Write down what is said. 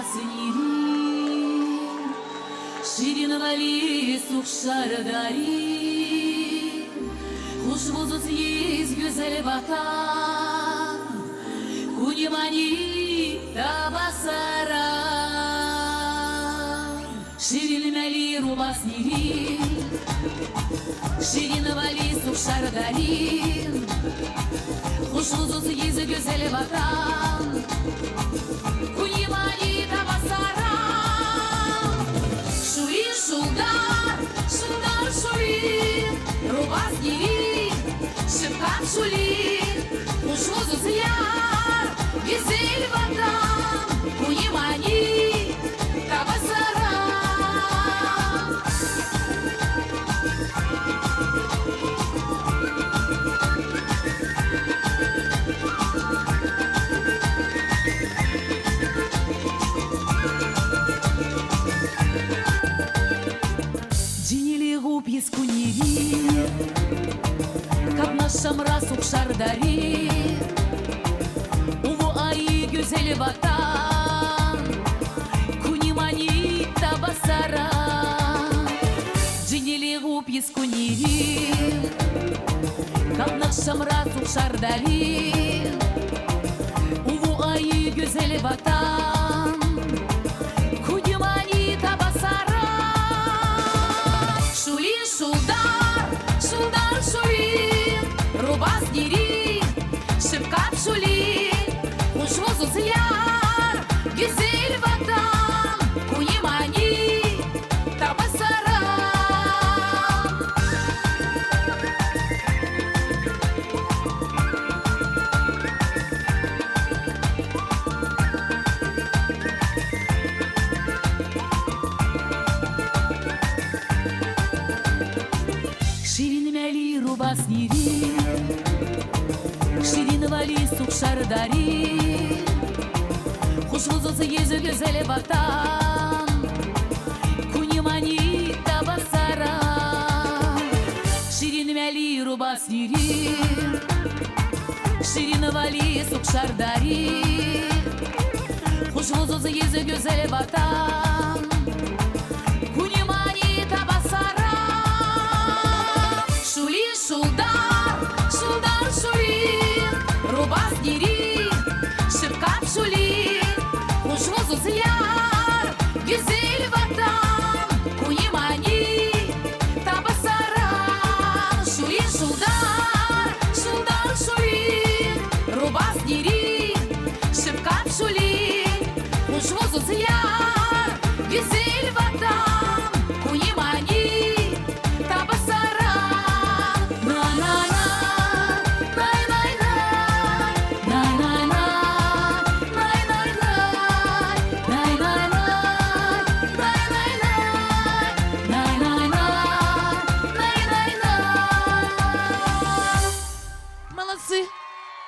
rubasniri, şirin vali sukşardari, Kuşvuzuz yiz güzel vatan, Kuнимани табасара. Şirin vali rubasniri, şirin vali sukşardari, Kuşvuzuz yiz güzel vatan, Kuнимани табасара. Шури шулдар, шулдар шури, Rubasniri, şıpkam şuli, Kuşvuzuz yar, güzel vatan, Kuнимани табасара. Пискунери, как нашем расук шардари, Уву аи güzel vatan, Kuнимани табасара. Джинили губ пискунери, как нашем расук шардари, Уву аи güzel vatan, Kuнимани табасара. Шули шулдар, шулдар шули, Rubasniri, şıpkam şuli, Kuşvuzuz yar, güzel vatan, Kuнимани табасара. Şirin vali rubasniri, şirin vali sukşardari, Kuşvuzuz yiz güzel vatan, Kuнимани табасара. Şirin vali rubasniri, şirin vali sukşardari, Kuşvuzuz yiz güzel vatan, Kuнимани табасара. Шули шулдар, шулдар шули, Rubasniri, şıpkam şuli, Kuşvuzuz yar, güzel vatan, Kuнимани табасара. Шули шулдар, шулдар шули, Rubasniri, şıpkam şuli, Kuşvuzuz yar.